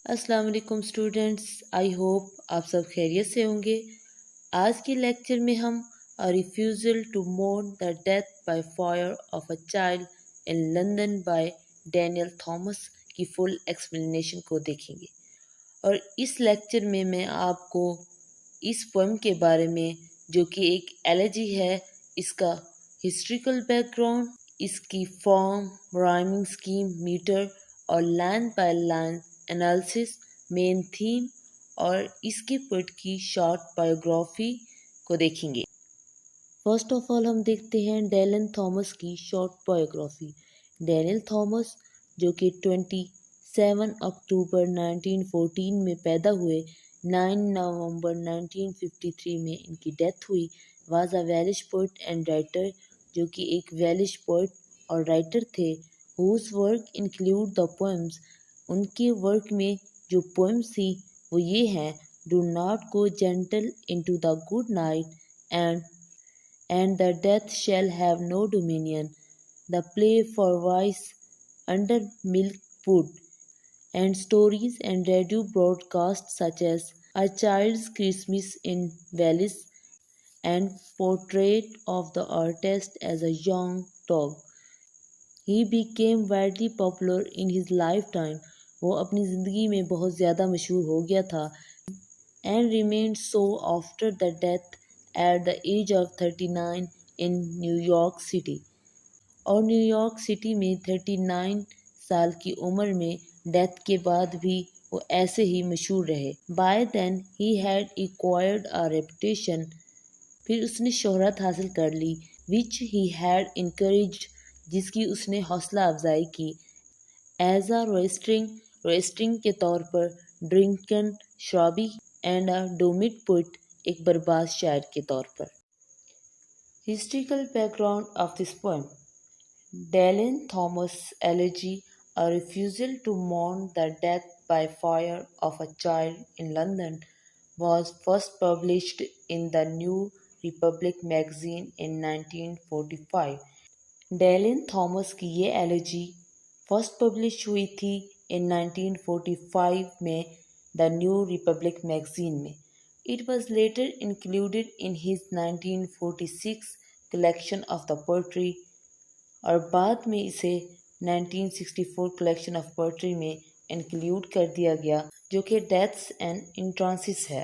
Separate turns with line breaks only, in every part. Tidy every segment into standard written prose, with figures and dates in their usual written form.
अस्सलाम वालेकुम students, I hope आप सब खैरियत से होंगे। आज के लेक्चर में हम a refusal to mourn the death by fire of a child in London by Daniel Thomas की फुल एक्सप्लेनेशन को देखेंगे। और इस लेक्चर में मैं आपको इस पोएम के बारे में, जो कि एक एलेजी है, इसका हिस्ट्रिकल बैकग्राउंड, इसकी फॉर्म, राइमिंग स्कीम, मीटर और line by line analysis, main theme और इसके पोएट की शॉर्ट बायोग्राफी को देखेंगे। फर्स्ट ऑफ ऑल हम देखते हैं डेलन थॉमस की शॉर्ट बायोग्राफी। डेनियल थॉमस, जो कि 27 अक्टूबर 1914 में पैदा हुए, 9 नवंबर 1953 में इनकी डेथ हुई, was a Welsh poet and writer, जो कि एक वेलिश पोइट और राइटर थे। Whose work include the poems, उनके वर्क में जो पोएम्स थी वो ये हैं: do not go gentle into the good night and the death shall have no dominion, the play for voice under milk put, and stories and radio broadcasts such as A Child's Christmas in Venice and Portrait of the Artist as a Young Dog. He became widely popular in his lifetime. वो अपनी ज़िंदगी में बहुत ज़्यादा मशहूर हो गया था and remained so after the death at the age of 39 in New York City. और न्यूयॉर्क सिटी में 39 साल की उम्र में डेथ के बाद भी वो ऐसे ही मशहूर रहे। By then he had acquired a reputation, फिर उसने शोहरत हासिल कर ली, which he had encouraged, जिसकी उसने हौसला अफजाई की, एज अ रोस्टिंग के तौर पर, ड्रिंकन शराबी, एंड अ डोमिट पोइट, एक बर्बाद शायर के तौर पर। Historical background of this poem. Dylan Thomas elegy a refusal to mourn the death by fire of a child in London was first published in the New Republic magazine in 1945. Dillon Thomas की ये elegy first publish हुई थी in 1945 में the New Republic magazine में। It was later included in his 1946 collection of the poetry, और बाद में इसे 1964 कलेक्शन ऑफ पोएट्री में इंक्लूड कर दिया गया, जो कि डेथ्स एंड इंट्रांसिस है।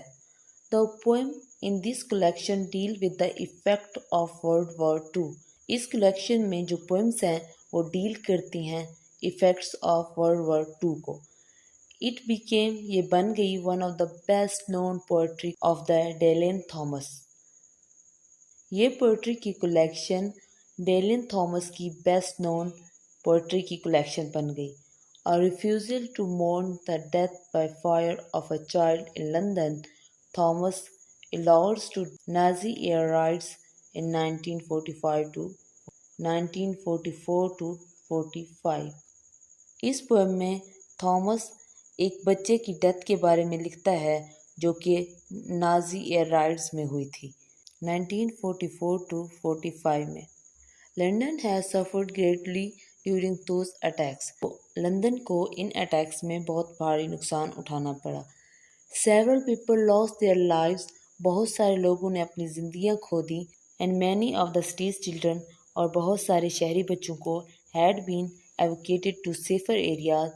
The poem in this collection deal with the effect of World War two. इस कलेक्शन में जो पोएम्स हैं वो डील करती हैं effects of World War two को। इट बिकेम, ये बन गई, one of the best known poetry of the Dylan Thomas. ये पोएट्री की कलेक्शन डेलन थॉमस की बेस्ट नोन पोएट्री की कलेक्शन बन गई। A refusal to mourn the death by fire of a child in London, Thomas alludes to Nazi air raids in 1945 to 1944 to 45। इस poem में Thomas एक बच्चे की death के बारे में लिखता है जो कि नाजी एयर राइड्स में हुई थी 1944 टू 45 में। London has suffered greatly during those attacks. London को इन अटैक्स में बहुत भारी नुकसान उठाना पड़ा। Several people lost their lives, बहुत सारे लोगों ने अपनी जिंदगियां खो दी। And many of the cities children, और बहुत सारे शहरी बच्चों को had been evacuated to safer areas,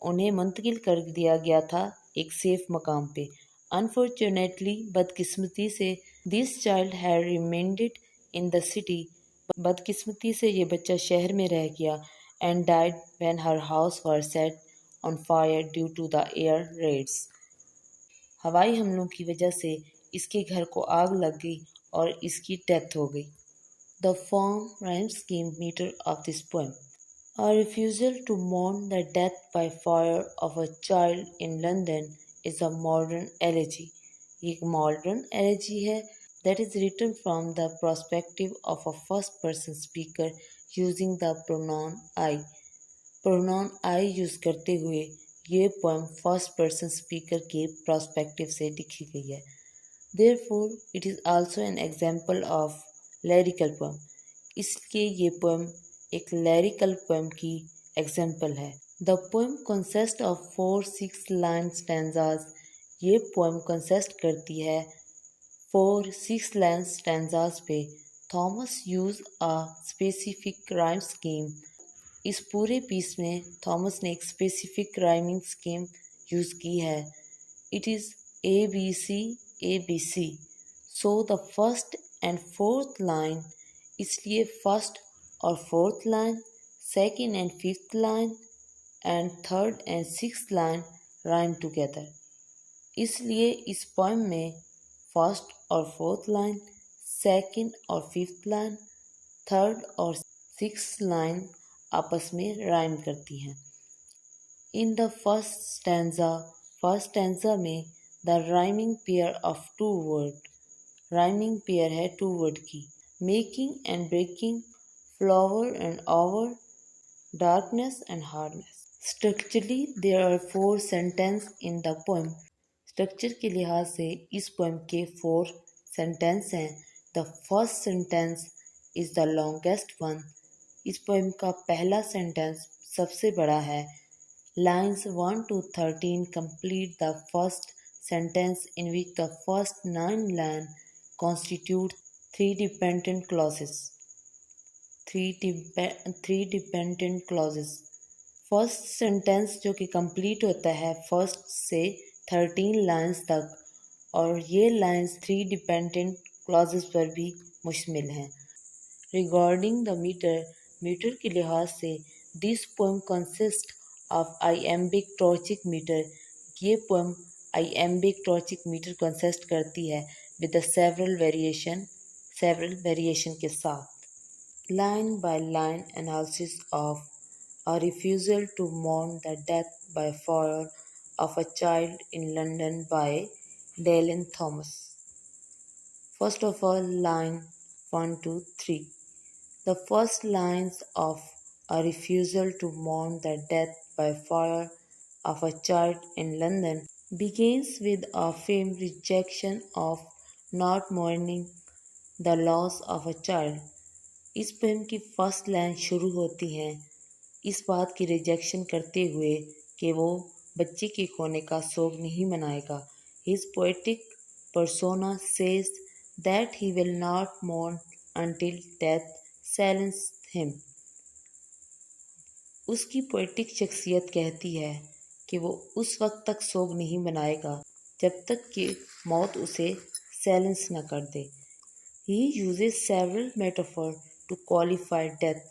उन्हें मुंतकिल कर दिया गया था एक सेफ मकाम पे। अनफॉर्चुनेटली, बदकिस्मती से, this child had remained in the city, बदकिस्मती से ये बच्चा शहर में रह गया। And died when her house were set on fire due to the air raids, हवाई हमलों की वजह से इसके घर को आग लग गई और इसकी डेथ हो गई। The form, rhyme scheme, metre of this poem. A refusal to mourn the death by fire of a child in London is a modern elegy. ये एक modern elegy है that is written from the perspective of a first-person speaker using the pronoun I. Pronoun I use करते हुए ये poem first-person speaker के perspective से लिखी गई है। Therefore, it is also an example of lyrical poem. इसलिए ये poem एक लैरिकल पोएम की एग्जाम्पल है। The poem consists of 4 6 line stanzas. ये poem consist करती है 4 6 line stanzas पे. Thomas use a specific rhyme scheme. इस पूरे पीस में थॉमस ने एक स्पेसिफिक राइमिंग स्कीम यूज की है. It is ABC ABC. So the first and fourth line, इसलिए फर्स्ट और fourth line, second and fifth line and third and sixth line rhyme together. इसलिए इस पोएम में फर्स्ट और फोर्थ लाइन, सेकेंड और fifth line, third और sixth line आपस में राइम करती हैं. इन द फर्स्ट स्टैंजा में the rhyming pair of two word, rhyming pair है टू वर्ड की. Making and breaking, flower and over, darkness and hardness. Structurally, there are 4 sentences in the poem. Structure के लिहाज से इस poem के 4 sentence हैं. The first sentence is the longest one. इस poem का पहला सेंटेंस सबसे बड़ा है. Lines 1 to 13 complete the first sentence, in which the first 9 lines constitute three dependent clauses. Three dependent clauses. First sentence जो कि कंप्लीट होता है फर्स्ट से 13 लाइन्स तक, और ये लाइन्स 3 डिपेंडेंट क्लॉजेस पर भी मुश्तमिल हैं. रिगार्डिंग द मीटर, मीटर के लिहाज से this poem consist of iambic trochaic metre. ये poem iambic trochaic metre consist करती है विद द सेवरल वेरिएशन के साथ. Line by line analysis of a refusal to mourn the death by fire of a child in London by Dylan Thomas. First of all, line 1 to 3. The first lines of a refusal to mourn the death by fire of a child in London begins with a firm rejection of not mourning the loss of a child. इस poem की first line शुरू होती हैं इस बात की rejection करते हुए कि वो बच्चे के खोने का शोक नहीं मनाएगा. His poetic persona says that he will not mourn until death silences him. उसकी पोएटिक शख्सियत कहती है कि वो उस वक्त तक शोक नहीं मनाएगा जब तक कि मौत उसे साइलेंस न कर दे. He uses several metaphors to qualify death.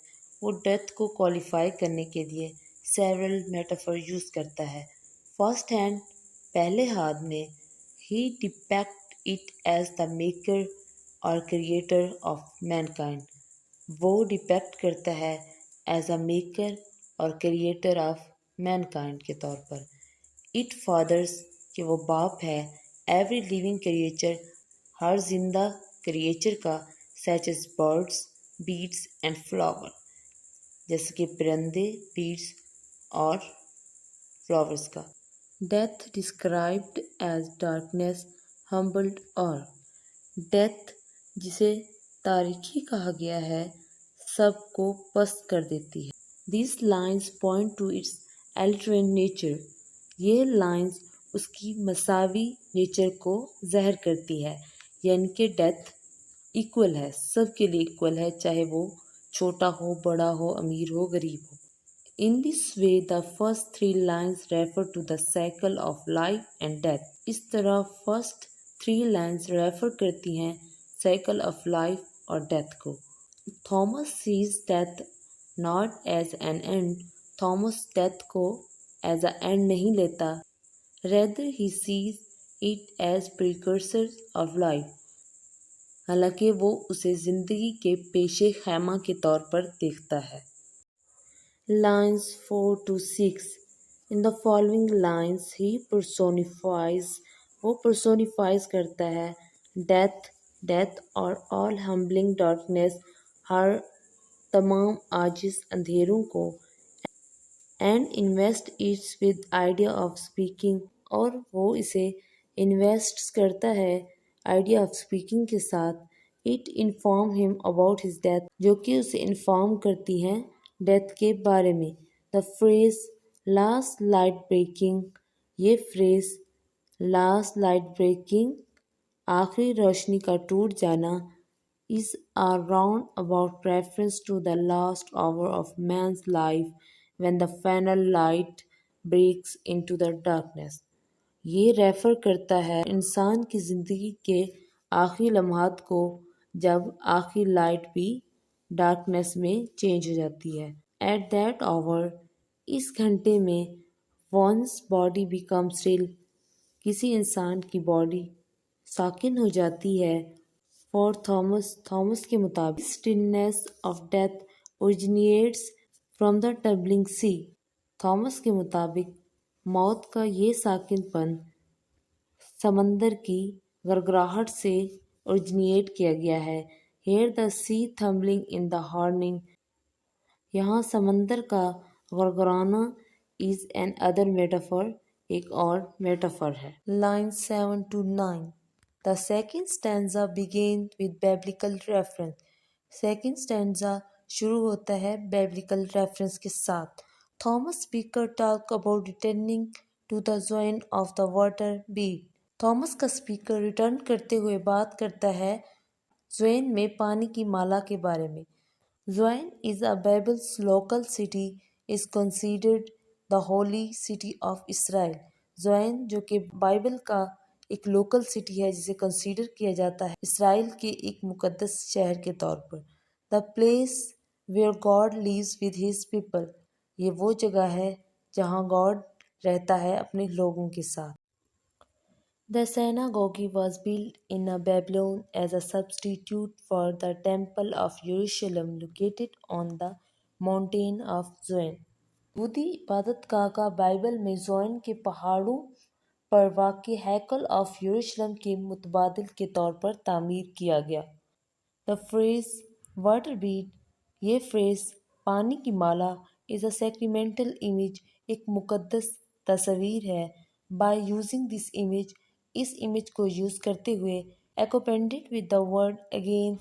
वो डेथ को क्वालिफाई करने के लिए सेवरल मेटाफर यूज करता है. फर्स्ट हैंड, पहले हाथ में, he depict it as the maker और क्रिएटर ऑफ मैनकाइंड. वो डिपेक्ट करता है एज अ मेकर और क्रिएटर ऑफ मैनकाइंड के तौर पर. इट फादर्स, कि वो बाप है, एवरी लिविंग क्रिएचर, हर जिंदा क्रिएचर का, such as birds, beads and flower, जैसे कि परिंदे, बीड्स और फ्लावर्स का. Death described as darkness humbled और, डेथ जिसे तारीखी कहा गया है सबको पस्त कर देती है. This lines point to its egalitarian nature. ये लाइन्स उसकी मसावी नेचर को ज़ाहिर करती है, यानी कि डेथ इक्वल है, सबके लिए इक्वल है, चाहे वो छोटा हो, बड़ा हो, अमीर हो, गरीब हो. In this way the first 3 lines refer to the cycle of life and death. इस तरह फर्स्ट 3 लाइन्स रेफर करती हैं साइकिल ऑफ लाइफ और डेथ को. Thomas sees death not as an end. Thomas death को एज अ एंड नहीं लेता, rather he sees it as precursor of life. हालांकि वो उसे ज़िंदगी के पेशे खैमा के तौर पर देखता है. Lines 4 to 6. In the following lines he personifies, वो personifies करता है डेथ और all humbling darkness, हर तमाम आजिज़ अंधेरों को, and invest it with idea of speaking, और वो इसे इन्वेस्ट करता है आइडिया ऑफ स्पीकिंग के साथ. It inform him about his death, जो कि उसे इन्फॉर्म करती हैं डेथ के बारे में. The phrase last light breaking, ये फ्रेज लास्ट लाइट ब्रेकिंग, आखिरी रोशनी का टूट जाना, is a roundabout reference to the last hour of man's life when the final light breaks into the darkness. ये रेफर करता है इंसान की ज़िंदगी के आखिरी लम्हात को जब आखिरी लाइट भी डार्कनेस में चेंज हो जाती है। एट दैट आवर, इस घंटे में वंस बॉडी बिकम स्टिल, किसी इंसान की बॉडी साकिन हो जाती है। फॉर थॉमस, थॉमस के मुताबिक stillness of death originates from the turbulent sea. Thomas के मुताबिक मौत का ये साकिनपन समंदर की गड़गड़ाहट से ओरिजिनेट किया गया है। Here the sea tumbling in द हॉर्निंग, यहाँ समंदर का गड़गड़ाना इज एन अदर मेटाफर, एक और मेटाफर है। Line 7 to 9, the second stanza begin with biblical reference. Second stanza शुरू होता है बिब्लिकल रेफरेंस के साथ। Thomas speaker talk about returning to the Zion of the water bead. Thomas का speaker return करते हुए बात करता है ज़्वेन में पानी की माला के बारे में। Zion is a Bible's local city, is considered the holy city of Israel. Zion जो कि बाइबल का एक लोकल सिटी है जिसे कंसीडर किया जाता है इसराइल के एक मुकद्दस शहर के तौर पर। The place where God lives with his people, ये वो जगह है जहाँ गॉड रहता है अपने लोगों के साथ। The synagogue was built in Babylon as a substitute for the Temple of Jerusalem located on the mountain of Zion. यहूदी इबादतगाह का बाइबल में ज़ोयन के पहाड़ों पर वाक़ हैकल ऑफ यरूशलेम के मुतबादिल के तौर पर तामीर किया गया। द फ्रेज वाटर बीट, ये फ्रेज पानी की माला इज़ अ सेक्रीमेंटल इमेज, एक मुकद्दस तस्वीर है। बाय यूजिंग दिस इमेज, इस इमेज को यूज़ करते हुए accompanied with the word again,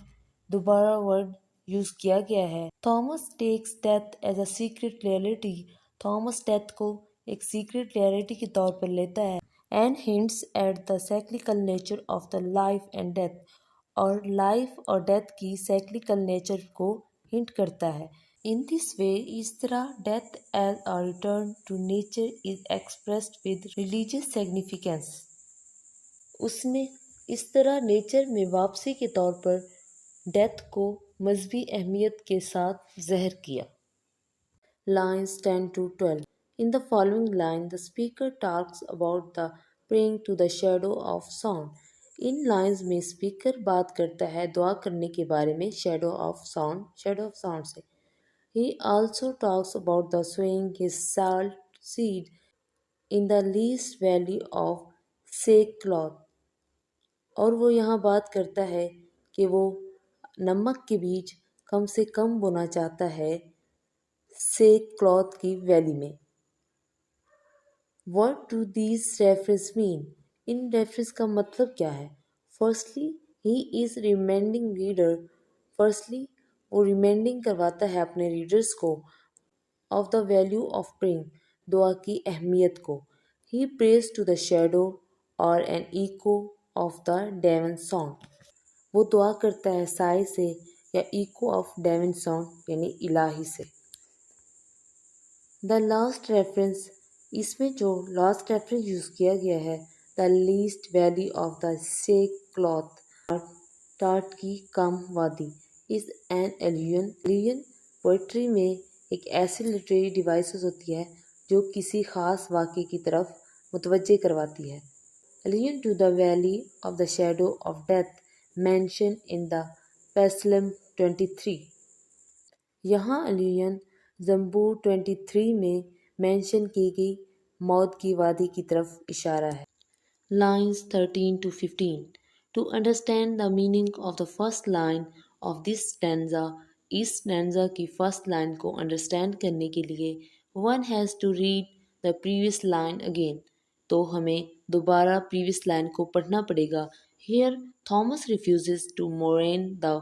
दोबारा वर्ड यूज़ किया गया है। Thomas takes death as a secret reality, Thomas death को एक सीक्रेट रियलिटी के तौर पर लेता है। And hints at the cyclical nature of the life and death, और लाइफ और डेथ की साइक्लिकल नेचर को हिंट करता है। इन दिस वे, इस तरह death as a return to nature is expressed with religious significance, उसने इस तरह नेचर में वापसी के तौर पर डेथ को मजहबी अहमियत के साथ ज़हर किया। Lines 10 to 12. In the following line, the speaker talks about the praying to the shadow of sound. In lines में स्पीकर बात करता है दुआ करने के बारे में शेडो ऑफ साउंड से। He also talks about the sowing his salt seed in the least valley of sackcloth. और वो यहाँ बात करता है कि वो नमक के बीज कम से कम बोना चाहता है सेक क्लॉथ की वैली में। What do these reference mean? इन रेफरेंस का मतलब क्या है? Firstly he is reminding reader, firstly वो रिमाइंडिंग करवाता है अपने रीडर्स को of the value of praying, दुआ की अहमियत को। He prays to the shadow और an echo of the divine sound, वो दुआ करता है साय से या इको ऑफ डेवन साउंड यानी इलाही से। द लास्ट रेफरेंस, इसमें जो लास्ट रेफरेंस यूज़ किया गया है the least valley of the sake cloth, टाट की कम वादी, इज़ एन एलियन पोइट्री में एक ऐसी लिटरेरी डिवाइसेस होती है जो किसी ख़ास वाक़े की तरफ मुतवज्जे करवाती है। Allusion to the valley of the shadow of death mention in the Psalm 23, यहाँ एलियन ज़बूर 23 में मेंशन की गई मौत की वादी की तरफ इशारा है। Lines 13 to 15. To understand the meaning of the first line of this stanza, इस स्टैंजा की फर्स्ट लाइन को अंडरस्टैंड करने के लिए one has to read the previous line again, तो हमें दोबारा प्रीवियस लाइन को पढ़ना पड़ेगा। Here Thomas refuses to mourn the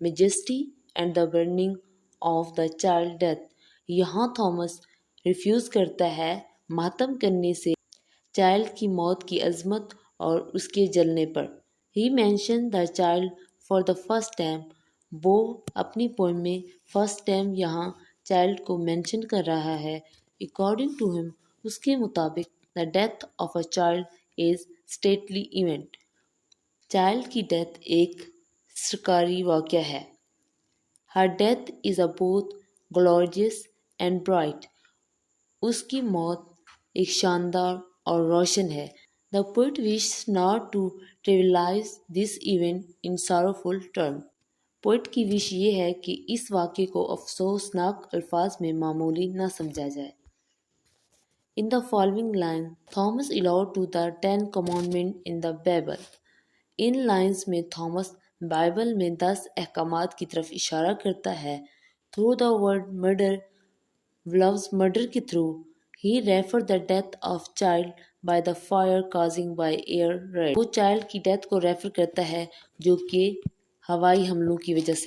majesty and the burning of the child death, यहाँ थॉमस रिफ्यूज़ करता है मातम करने से चाइल्ड की मौत की अजमत और उसके जलने पर। He mention the child for the first time. वो अपनी पोएम में फर्स्ट टाइम यहाँ चाइल्ड को मेंशन कर रहा है। अकॉर्डिंग टू हिम, उसके मुताबिक the death of a child is stately event. Child की डेथ एक सरकारी वाक़या है। Her death is a both glorious and bright. उसकी मौत एक शानदार और रोशन है। The poet wish not to trivialise this event in sorrowful term. Poet की विश ये है कि इस वाक़े को अफसोसनाक अल्फाज में मामूली न समझा जाए। In the following line, Thomas alluded to the Ten Commandments in the Bible. इन लाइन्स में थॉमस बाइबल में 10 अहकामात की तरफ इशारा करता है। थ्रू द वर्ड मर्डर, लव्स मर्डर के through, he refer the death of child by the fire causing by air raid. वो चाइल्ड की डेथ को रेफर करता है जो कि हवाई हमलों की वजह से।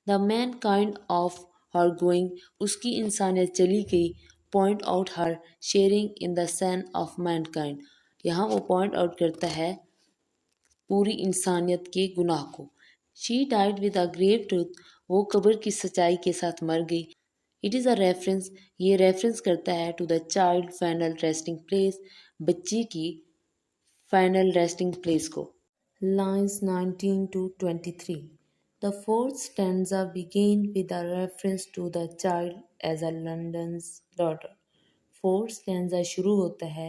The mankind of her going, उसकी इंसानियत चली गई। Point out her sharing in the son of Mankind, यहाँ वो पॉइंट आउट करता है पूरी इंसानियत के गुनाह को। She died with a grave truth, वो कब्र की सच्चाई के साथ मर गई। इट इज़ अ रेफरेंस, ये रेफरेंस करता है to the child final resting place, बच्ची की फाइनल रेस्टिंग प्लेस को। Lines 19 to 23. The fourth stanza begin with a reference to the child as a London's daughter. Fourth stanza शुरू होता है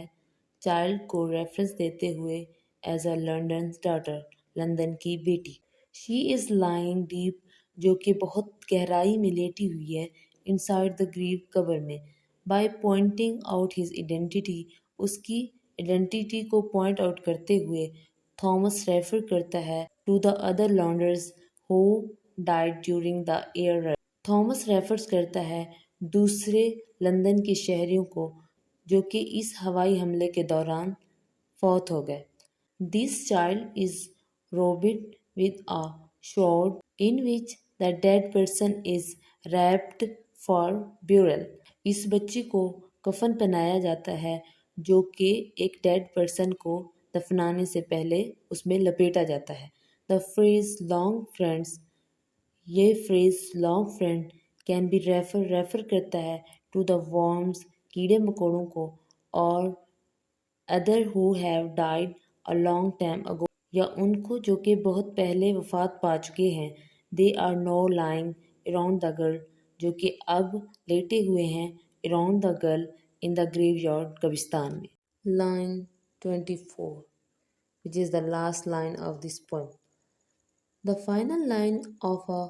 child को रेफरेंस देते हुए as a London daughter, London की बेटी। शी इज़ लाइंग डीप, जो कि बहुत गहराई में लेटी हुई है, इनसाइड द ग्रीव, कब्र में। By pointing out his identity, उसकी आइडेंटिटी को पॉइंट आउट करते हुए थॉमस रेफर करता है to the other Londoners who died during the air raid. Thomas refers करता है दूसरे लंदन के शहरियों को जो कि इस हवाई हमले के दौरान फौत हो गए। This child is robed with a shroud in which the dead person is wrapped for burial. इस बच्ची को कफन पहनाया जाता है जो कि एक डेड पर्सन को दफनाने से पहले उसमें लपेटा जाता है। द फ्रेज लॉन्ग फ्रेंड्स, ये phrase long friend can be refer करता है टू द वर्म्स, कीड़े मकोड़ों को, और other who have died a long time ago, या उनको जो कि बहुत पहले वफात पा चुके हैं। They are no lying around the girl, जो कि अब लेटे हुए हैं around the girl in the graveyard, कब्रिस्तान में। Line 24, which is the last line of this poem. The final line of a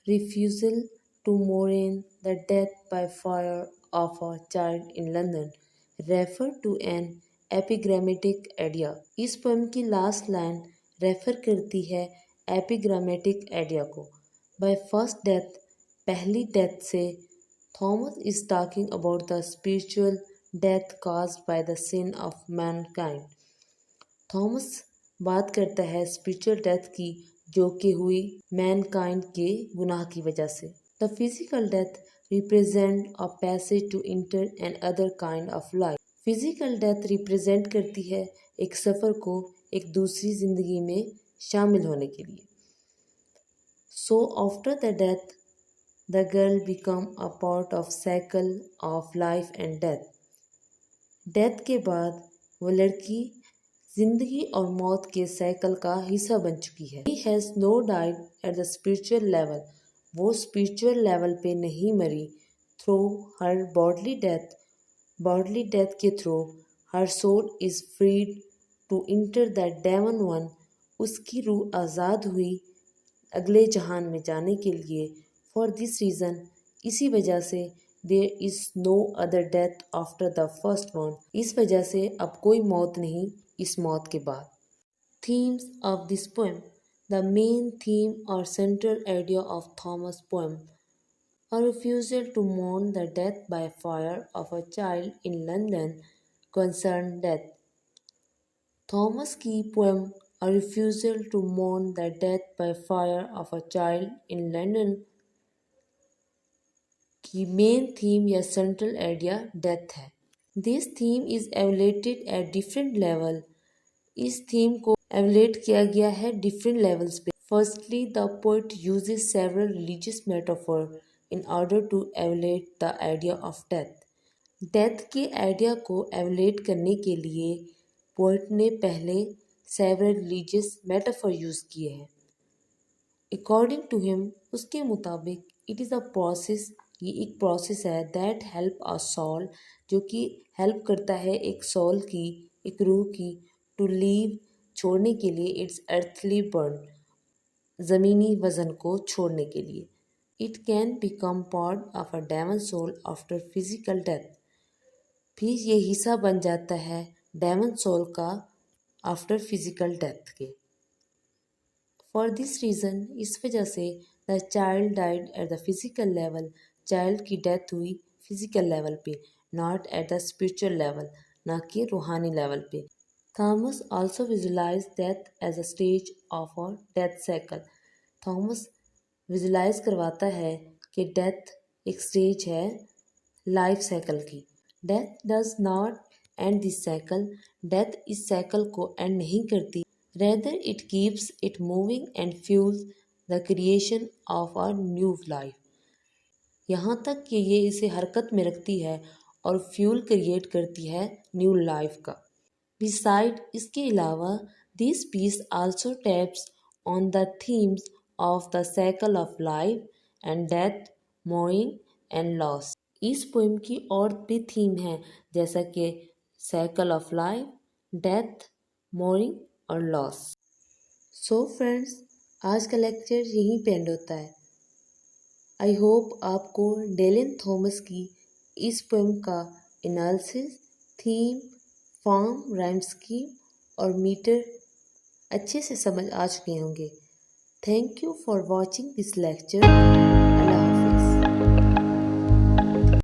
refusal to mourn the death by fire of a child in London refer to an epigrammatic idea. इस poem की last line refer करती है एपिग्रामेटिक idea को। By first death, पहली death से, Thomas is talking about the spiritual death caused by the sin of mankind. Thomas बात करता है स्पिरिचुअल डेथ की जो कि हुई मैनकाइंड के गुनाह की वजह से। The physical death represent a passage to enter another kind of life. Physical death represent करती है एक सफ़र को एक दूसरी ज़िंदगी में शामिल होने के लिए। So after the death the girl become a part of cycle of life and death. Death के बाद वो लड़की जिंदगी और मौत के साइकिल का हिस्सा बन चुकी है। He has no died at the spiritual level, वो स्पिरिचुअल लेवल पे नहीं मरी। थ्रू हर बॉडली डेथ के through her soul is freed to enter the demon one, उसकी रूह आज़ाद हुई अगले जहान में जाने के लिए। फॉर दिस रीज़न, इसी वजह से, there is no other death after the first one, इस वजह से अब कोई मौत नहीं इस मौत के बाद। Themes of this poem. The main theme or central idea of Thomas' poem, a refusal to mourn the death by fire of a child in London, concern death. Thomas की poem A refusal to mourn the death by fire of a child in London की main theme या central idea death है। This theme is elevated at different level. इस theme को elevate किया गया है different levels पे। Firstly the poet uses several religious metaphor in order to elevate the idea of death. Death के idea को elevate करने के लिए पोइट ने पहले सेवरल रिलीजियस मेटाफोर यूज किए हैं। अकॉर्डिंग टू हिम, उसके मुताबिक इट इज़ अ प्रोसेस, ये एक प्रोसेस है दैट हेल्प अ सोल, जो कि हेल्प करता है एक सोल की, एक रूह की, टू लीव, छोड़ने के लिए इट्स अर्थली बर्न, ज़मीनी वज़न को छोड़ने के लिए। It can become part of a demon soul after physical death. फिर ये हिस्सा बन जाता है डेमन सोल का आफ्टर फिजिकल डेथ के। फॉर दिस रीज़न, इस वजह से the child died at the physical level, child की डेथ हुई फिजिकल लेवल पे, not at the spiritual level, ना कि रूहानी लेवल पे। Thomas also visualize death as a stage of a death cycle. Thomas visualise करवाता है कि डेथ एक स्टेज है लाइफ साइकिल की। Death does not and this cycle, death इस साइकिल को एंड नहीं करती। Rather, it keeps it moving and fuels the creation of a new life. यहाँ तक कि ये इसे हरकत में रखती है और फ्यूल क्रिएट करती है न्यू लाइफ का। बिसाइड, इसके अलावा, this piece also taps on the themes of the cycle of life and death, mourning and loss. इस पोइम की और भी थीम है, जैसा कि cycle of life, death, mourning और लॉस। सो फ्रेंड्स, आज का लेक्चर यहीं पे एंड होता है। आई होप आपको डेलन थॉमस की इस पोएम का analysis, theme, form, rhyme scheme और मीटर अच्छे से समझ आ चुके होंगे। Thank you for watching this lecture. Allah हाफ़िज़।